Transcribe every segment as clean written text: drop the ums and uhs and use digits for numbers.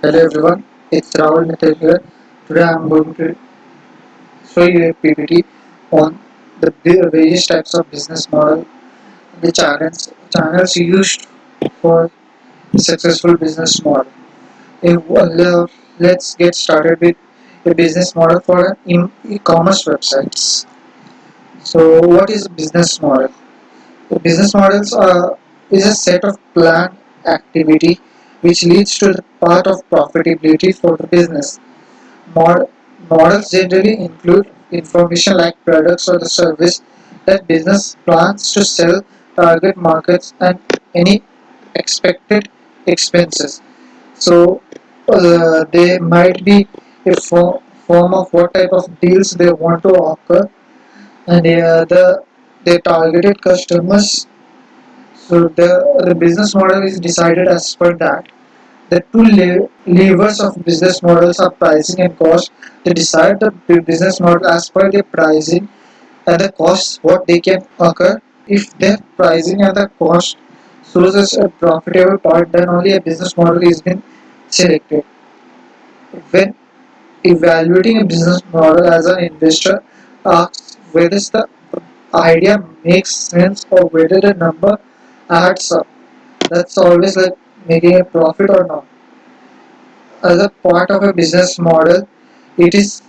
Hello everyone, it's Rahul Mittal here. Today I'm going to show you a PPT on the various types of business model, the channels used for successful business model. Let's get started with a business model for e-commerce websites. So what is a business model? The business models is a set of planned activity which leads to the path of profitability for the business. Mod- Models generally include information like products or the service that business plans to sell, target markets, and any expected expenses. So they might be a form of what type of deals they want to occur, and the targeted customers. So the business model is decided as per that. The two levers of business models are pricing and cost. They decide the business model as per the pricing and the costs what they can occur. If the pricing and the cost shows us a profitable part, then only a business model is been selected. When evaluating a business model as an investor, asks whether the idea makes sense or whether the number adds up. That's always like making a profit or not. As a part of a business model, it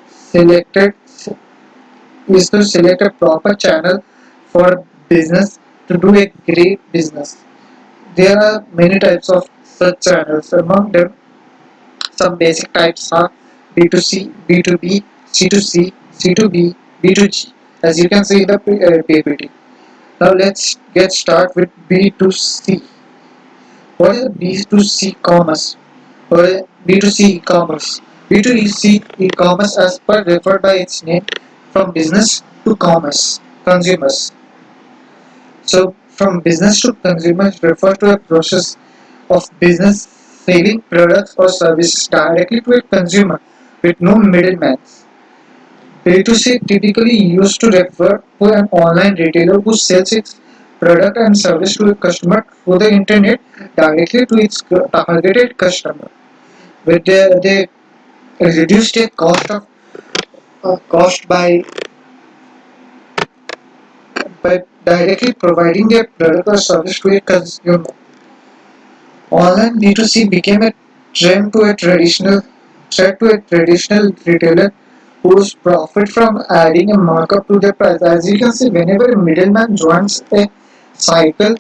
selected is to select a proper channel for business to do a great business. There are many types of such channels. Among them, some basic types are B2C, B2B, C2C, C2B, B2G. As you can see in the PPT. Now let's get started with B2C. What is B2C commerce? Or B2C e-commerce? B2C e-commerce as per referred by its name from business to commerce, consumers. So from business to consumers refer to a process of business selling products or services directly to a consumer with no middleman. B2C typically used to refer to an online retailer who sells its product and service to a customer through the internet directly to its targeted customer. But they reduce their cost by directly providing their product or service to a consumer. Online B2C became a trend to a traditional threat to a traditional retailer whose profit from adding a markup to their price. As you can see, whenever a middleman joins a cycle,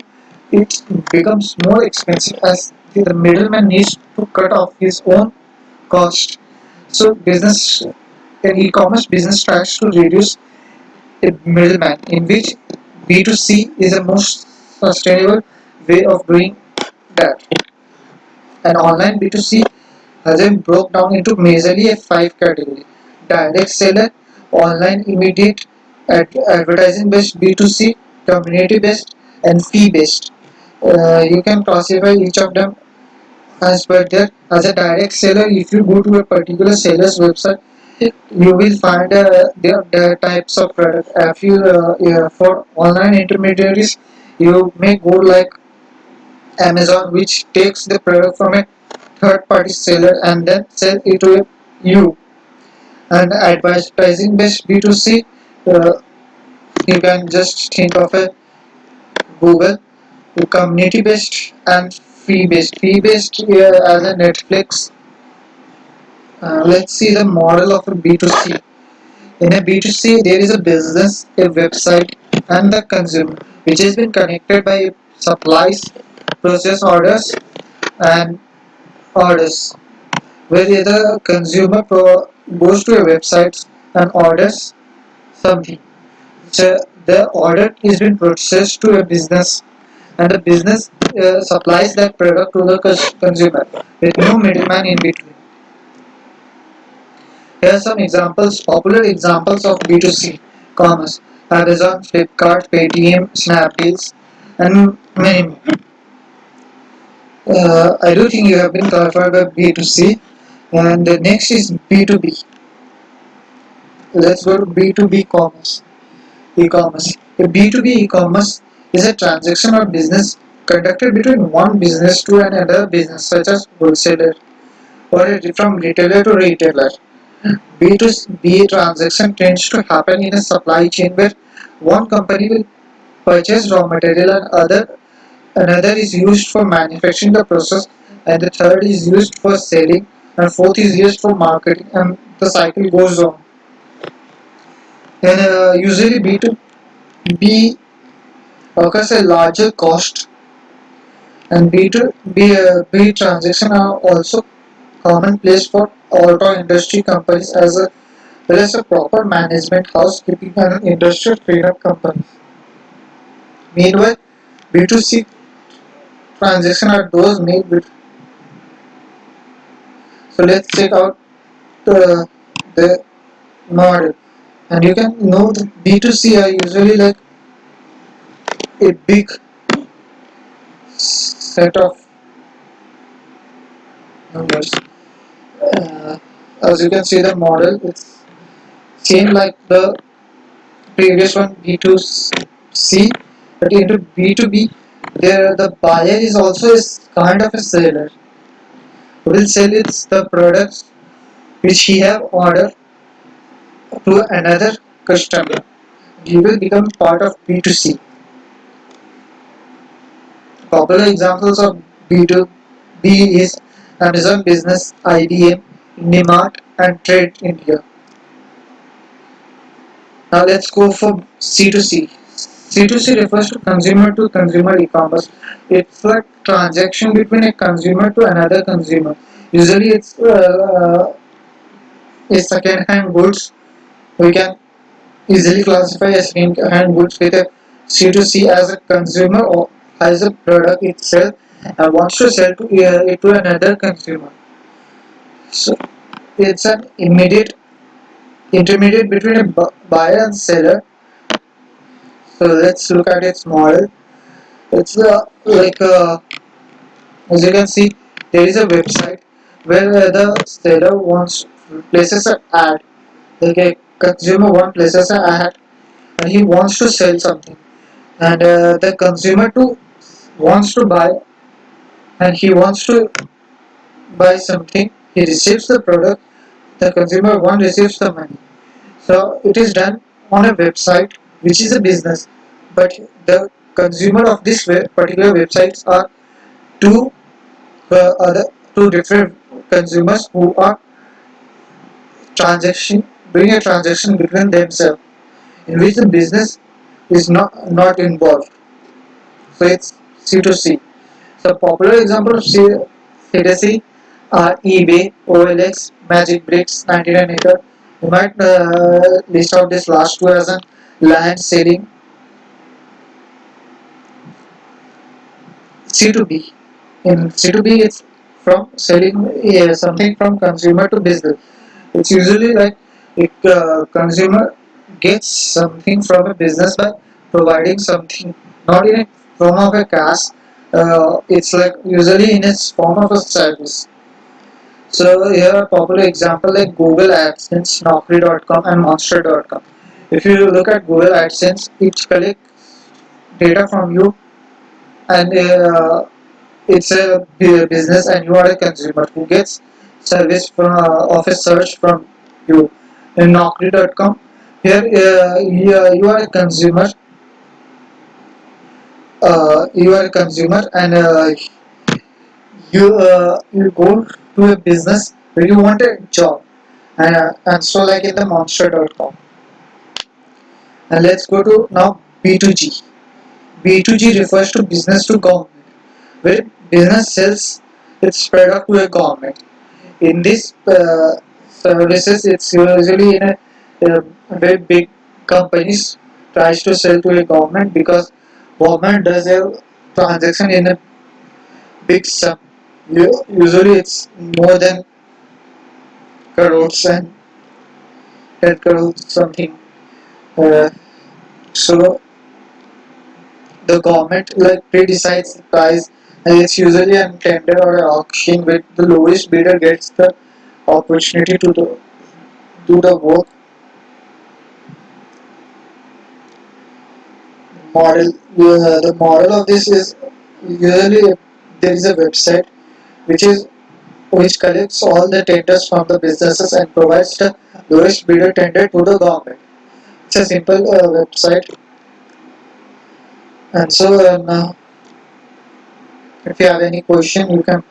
it becomes more expensive as the middleman needs to cut off his own cost. So an e-commerce business tries to reduce a middleman, in which B2C is the most sustainable way of doing that. And online B2C has been broke down into majorly a five category: direct seller, online immediate, advertising based B2C, community based, and fee based. You can classify each of them as per their as a direct seller. If you go to a particular seller's website, you will find the types of product. If you for online intermediaries, you may go like Amazon, which takes the product from a third party seller and then sell it to you. And advertising based B2C, uh, you can just think of a Google. Community based and fee based. Fee based as a Netflix. Let's see the model of a B2C. In a B2C, there is a business, a website, and the consumer, which has been connected by supplies, process and orders. Where the consumer goes to a website and orders something. So the order is been processed to a business, and the business supplies that product to the consumer with no middleman in between. Here are some examples, popular examples of B2C commerce: Amazon, Flipkart, Paytm, Snapdeals, and many more. I do think you have been clarified by B2C, and the next is B2B. Let's go to B2B commerce. E-commerce. A B2B e-commerce is a transaction or business conducted between one business to another business, such as wholesaler or from retailer to retailer. B2B transaction tends to happen in a supply chain where one company will purchase raw material and another is used for manufacturing the process, and the third is used for selling, and fourth is used for marketing, and the cycle goes on. And usually B2B occurs a larger cost, and B2B transactions are also commonplace for auto industry companies as well as a proper management, housekeeping, and industrial cleanup companies. Meanwhile, B2C transactions are those made with. So let's check out the model. And you can know the B2C are usually like a big set of numbers. As you can see the model, it's same like the previous one B2C, but into B2B, there the buyer is also a kind of a seller who will sell its the products which he have ordered to another customer. He will become part of B2C. Popular examples of B2B is Amazon Business, IBM, Indimart, and Trade India. Now let's go for C2C. C2C refers to consumer e-commerce. It's like transaction between a consumer to another consumer. Usually it's a second-hand goods. We can easily classify as second-hand goods with a C2C as a consumer or as a product itself and wants to sell it to another consumer. So it's an immediate intermediate between a buyer and seller. So let's look at its model. It's like as you can see, there is a website where the seller wants places an ad. Like a consumer one places an ad and he wants to sell something, and the consumer too wants to buy and he wants to buy something. He receives the product. The consumer one receives the money. So it is done on a website which is a business, but the consumer of this particular websites are two other two different consumers who are transaction doing a transaction between themselves in which the business is not involved. So it's C2C. So popular example of C2C are eBay, OLX, Magic Bricks, 99acre. You might list out this last two as a land selling. C2B. In C2B, it's from selling something from consumer to business. It's usually like if consumer gets something from a business by providing something, not in a form of a cash. It's like usually in its form of a service. So here are popular example like Google AdSense, Naukri.com, and Monster.com. If you look at Google AdSense, it collects data from you, and it's a business and you are a consumer who gets service from of a search from you. In Naukri.com, here you are a consumer, and you go to a business where you want a job, and so like in the Monster.com. And let's go to now B2G. B2G refers to business to government, where business sells its product to a government. In this services, it's usually in a very big companies tries to sell to a government because government does a transaction in a big sum. Usually, it's more than crores and 10 crores something. Uh, so the government like pre-decides the price, and it's usually a tender or an auction where the lowest bidder gets the opportunity to do the work. Model The model of this is Usually there is a website which is which collects all the tenders from the businesses and provides the lowest bidder tender to the government. It's a simple website, and so now if you have any question, you can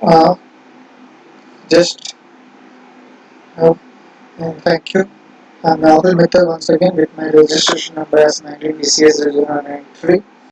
uh, just thank you. I'm Rahul Mittal once again with my registration number as 19 BCS 093.